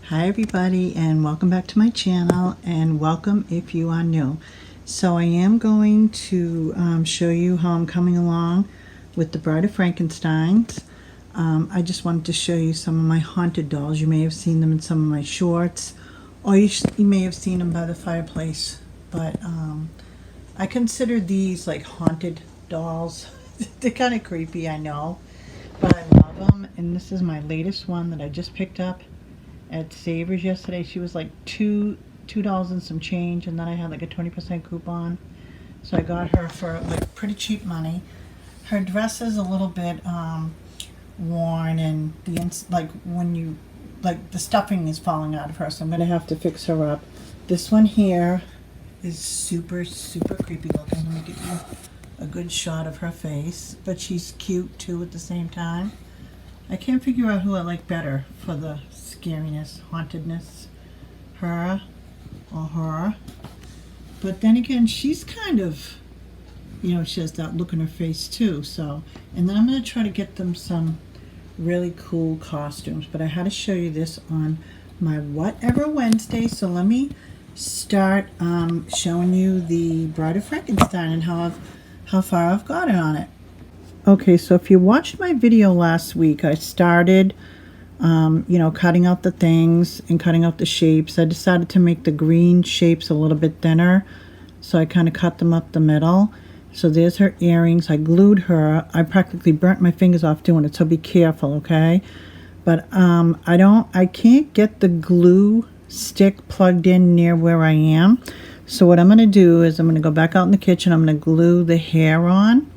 Hi everybody, and welcome back to my channel, and welcome if you are new. So I am going to show you how I'm coming along with the Bride of Frankensteins. I just wanted to show you some of my haunted dolls. You may have seen them in some of my shorts, or you may have seen them by the fireplace, but I consider these like haunted dolls. They're kind of creepy, I know, but I love them. And this is my latest one that I just picked up at Savers yesterday. She was like $2 and some change, and then I had like a 20% coupon, so I got her for like pretty cheap money. Her dress is a little bit worn, and like when you the stuffing is falling out of her, so I'm gonna have to fix her up. This one here is super creepy looking. Let me give you a good shot of her face, but she's cute too at the same time. I can't figure out who I like better for the scariness, hauntedness, her or her. But then again, she's kind of, she has that look in her face too. So, and then I'm going to try to get them some really cool costumes. But I had to show you this on my Whatever Wednesday. So let me start showing you the Bride of Frankenstein and how far I've got it on it. Okay, so if you watched my video last week, I started, cutting out the things and cutting out the shapes. I decided to make the green shapes a little bit thinner, so I kind of cut them up the middle. So there's her earrings. I glued her. I practically burnt my fingers off doing it, so be careful, okay? But I can't get the glue stick plugged in near where I am. So what I'm going to do is I'm going to go back out in the kitchen. I'm going to glue the hair on.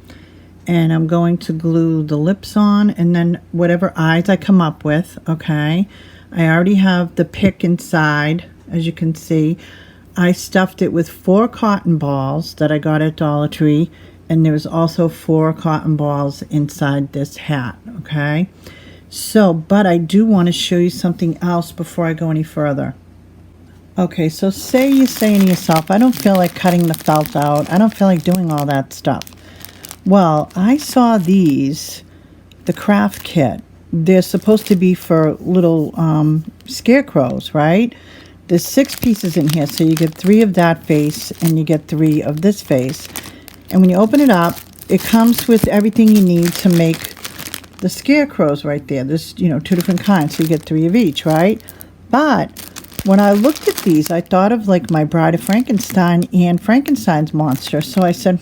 And I'm going to glue the lips on, and then whatever eyes I come up with, okay? I already have the pick inside, as you can see. I stuffed it with 4 cotton balls that I got at Dollar Tree, and there's also 4 cotton balls inside this hat, okay? So, but I do want to show you something else before I go any further. Okay, so say you're saying to yourself, I don't feel like cutting the felt out. I don't feel like doing all that stuff. Well, I saw these, the craft kit. They're supposed to be for little scarecrows, right? There's 6 pieces in here, so you get 3 of that face and you get 3 of this face. And when you open it up, it comes with everything you need to make the scarecrows right there. There's, 2 different kinds, so you get 3 of each, right? But when I looked at these, I thought of like my Bride of Frankenstein and Frankenstein's monster. So I said,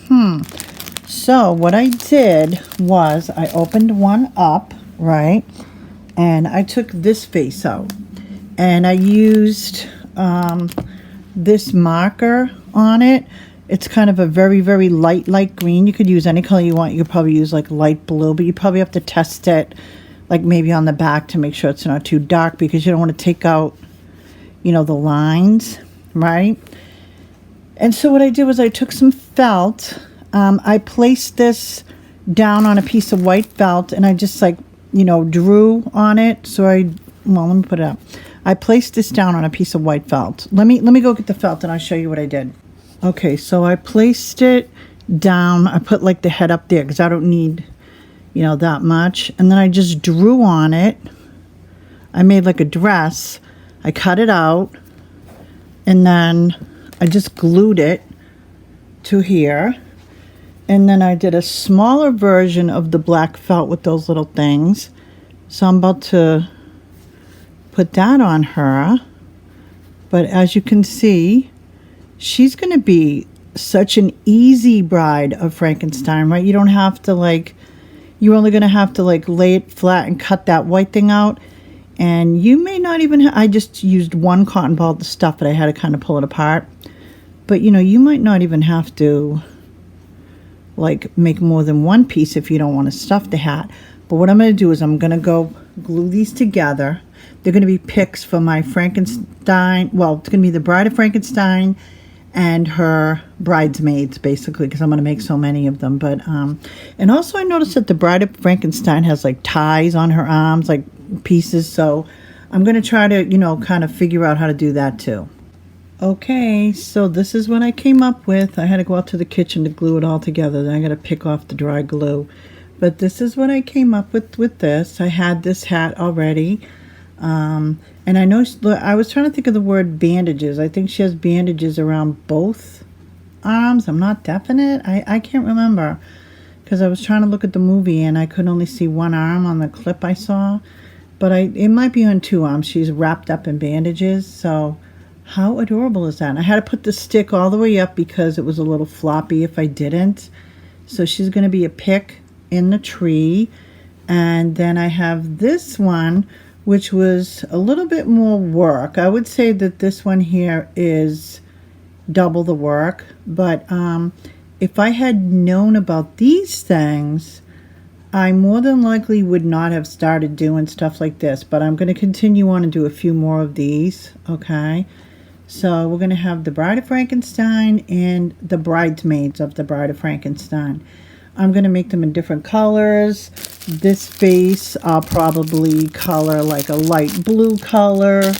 So what I did was I opened one up, right, and I took this face out, and I used this marker on it. It's kind of a very light green. You could use any color you want. You could probably use like light blue, but you probably have to test it like maybe on the back to make sure it's not too dark, because you don't want to take out the lines, right? And so what I did was I took some felt. I placed this down on a piece of white felt, and I just drew on it. So let me put it up. I placed this down on a piece of white felt. Let me go get the felt and I'll show you what I did. Okay, so I placed it down. I put like the head up there because I don't need, that much. And then I just drew on it. I made like a dress. I cut it out, and then I just glued it to here. And then I did a smaller version of the black felt with those little things. So I'm about to put that on her. But as you can see, she's going to be such an easy Bride of Frankenstein, right? You don't have to you're only going to have to lay it flat and cut that white thing out. And you may not even I just used 1 cotton ball to stuff it. I had to kind of pull it apart. But you might not even have to make more than 1 piece if you don't want to stuff the hat. But what I'm going to do is I'm going to go glue these together. They're going to be picks for my Frankenstein. Well, it's going to be the Bride of Frankenstein and her bridesmaids, basically, because I'm going to make so many of them. But and also I noticed that the Bride of Frankenstein has ties on her arms, pieces. So I'm going to try to kind of figure out how to do that too. Okay, so this is what I came up with. I had to go out to the kitchen to glue it all together. Then I got to pick off the dry glue. But this is what I came up with this. I had this hat already. And I know I was trying to think of the word bandages. I think she has bandages around both arms. I'm not definite. I can't remember because I was trying to look at the movie and I could only see one arm on the clip I saw. But it might be on two arms. She's wrapped up in bandages. So how adorable is that? And I had to put the stick all the way up because it was a little floppy if I didn't. So she's going to be a pick in the tree. And then I have this one, which was a little bit more work. I would say that this one here is double the work. But if I had known about these things, I more than likely would not have started doing stuff like this. But I'm going to continue on and do a few more of these, okay? So we're going to have the Bride of Frankenstein and the bridesmaids of the Bride of Frankenstein. I'm going to make them in different colors. This face I'll probably color like a light blue color,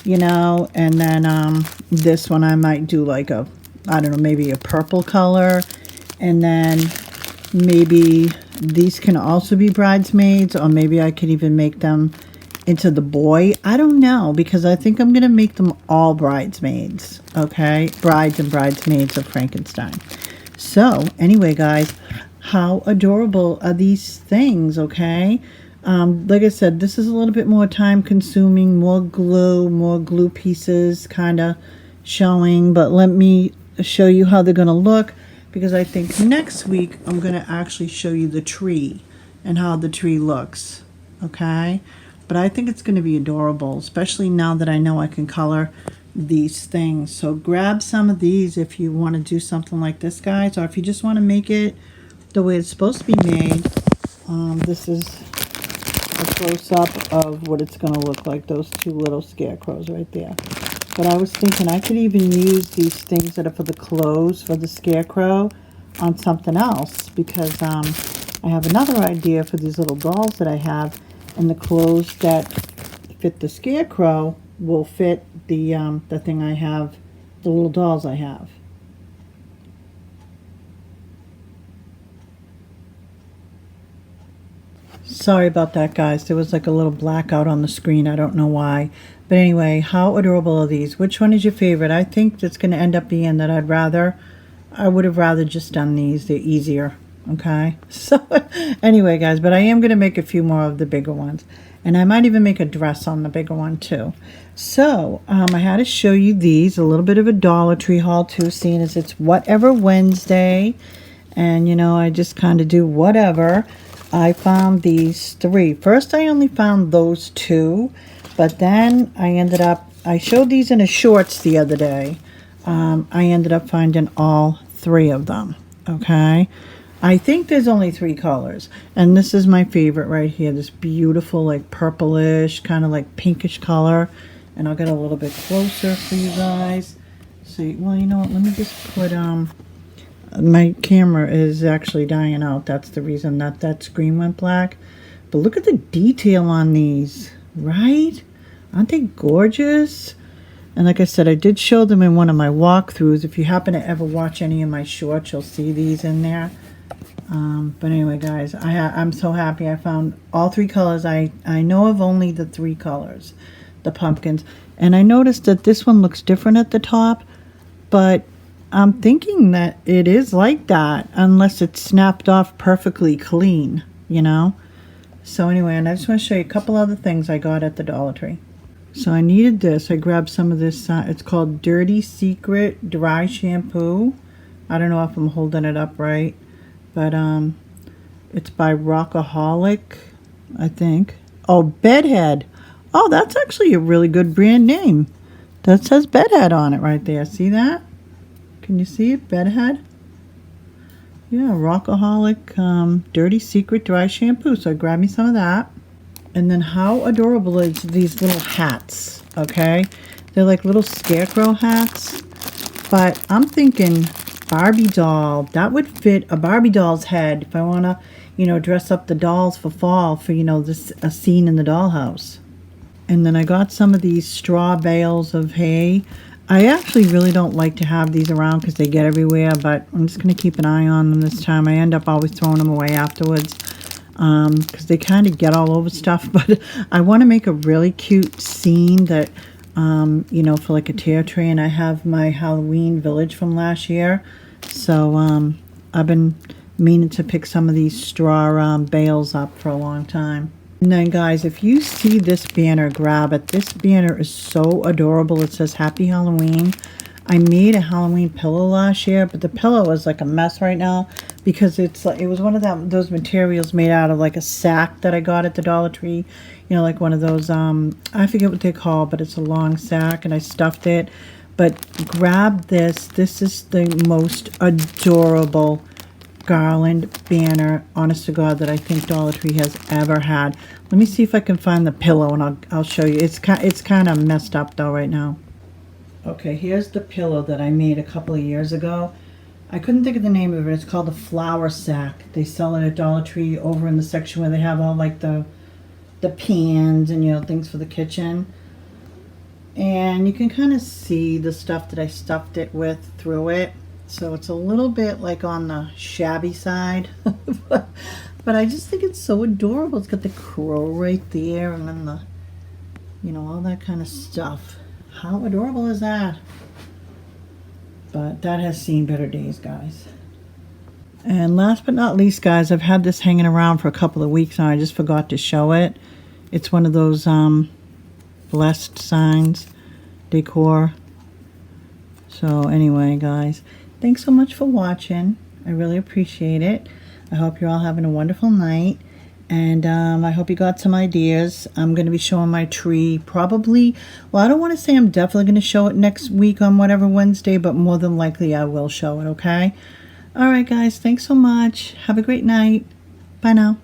you know, and then this one I might do like a, I don't know, maybe a purple color. And then maybe these can also be bridesmaids, or maybe I could even make them into the boy. I don't know, because I think I'm going to make them all bridesmaids, okay? Brides and bridesmaids of Frankenstein. So, anyway, guys, how adorable are these things, okay? Like I said, this is a little bit more time consuming, more glue pieces kind of showing, but let me show you how they're going to look, because I think next week I'm going to actually show you the tree and how the tree looks, okay? But I think it's going to be adorable, especially now that I know I can color these things. So grab some of these if you want to do something like this, guys, or if you just want to make it the way it's supposed to be made. This is a close-up of what it's going to look like, those two little scarecrows right there. But I was thinking I could even use these things that are for the clothes for the scarecrow on something else, because I have another idea for these little dolls that I have, and the clothes that fit the scarecrow will fit the thing I have, the little dolls I have. Sorry about that, guys. There was like a little blackout on the screen. I don't know why. But anyway, how adorable are these? Which one is your favorite? I think it's going to end up being that I would have rather just done these. They're easier. Okay? So anyway, guys, but I am going to make a few more of the bigger ones. And I might even make a dress on the bigger one too. So I had to show you these. A little bit of a Dollar Tree haul too, seeing as it's Whatever Wednesday. And, you know, I just kind of do whatever. I found these three. First, I only found those two. But then I showed these in a shorts the other day. I ended up finding all three of them. Okay? I think there's only three colors. And this is my favorite right here. This beautiful, like, purplish, kind of like pinkish color. And I'll get a little bit closer for you guys. See, well, you know what? Let me just put, my camera is actually dying out. That's the reason that screen went black. But look at the detail on these, right? Aren't they gorgeous? And like I said, I did show them in one of my walkthroughs. If you happen to ever watch any of my shorts, you'll see these in there. But anyway, guys, I'm so happy I found all three colors. I know of only the three colors, the pumpkins. And I noticed that this one looks different at the top, but I'm thinking that it is like that unless it's snapped off perfectly clean, you know? So anyway, and I just want to show you a couple other things I got at the Dollar Tree. So I needed this. I grabbed some of this. It's called Dirty Secret Dry Shampoo. I don't know if I'm holding it up right, but it's by Rockaholic, I think. Oh, Bedhead. Oh, that's actually a really good brand name. That says Bedhead on it right there. See that? Can you see it? Bedhead? Yeah, Rockaholic Dirty Secret Dry Shampoo. So I grabbed me some of that. And then how adorable is these little hats, okay? They're like little scarecrow hats. But I'm thinking Barbie doll. That would fit a Barbie doll's head if I want to, you know, dress up the dolls for fall for, you know, a scene in the dollhouse. And then I got some of these straw bales of hay. I actually really don't like to have these around because they get everywhere, but I'm just going to keep an eye on them this time. I end up always throwing them away afterwards. because they kind of get all over stuff. But I want to make a really cute scene that, you know, for like a tear tree. And I have my Halloween village from last year. So I've been meaning to pick some of these straw bales up for a long time. And then guys, if you see this banner, grab it. This banner is so adorable. It says Happy Halloween. I made a Halloween pillow last year, but the pillow is like a mess right now because it's like, it was one of those materials made out of like a sack that I got at the Dollar Tree. You know, like one of those, I forget what they call, but it's a long sack, and I stuffed it. But grab this. This is the most adorable garland banner, honest to God, that I think Dollar Tree has ever had. Let me see if I can find the pillow, and I'll show you. It's kind of messed up though right now. Okay, here's the pillow that I made a couple of years ago. I couldn't think of the name of it. It's called a flour sack. They sell it at Dollar Tree over in the section where they have all like the pans and, you know, things for the kitchen. And you can kind of see the stuff that I stuffed it with through it. So it's a little bit like on the shabby side. But I just think it's so adorable. It's got the crow right there and then the, you know, all that kind of stuff. How adorable is that? But that has seen better days, guys. And last but not least, guys, I've had this hanging around for a couple of weeks now. I just forgot to show it. It's one of those blessed signs decor. So anyway, guys, thanks so much for watching. I really appreciate it. I hope you're all having a wonderful night. And I hope you got some ideas. I'm going to be showing my tree probably, well, I don't want to say I'm definitely going to show it next week on whatever Wednesday, but more than likely I will show it, okay? All right, guys, thanks so much. Have a great night. Bye now.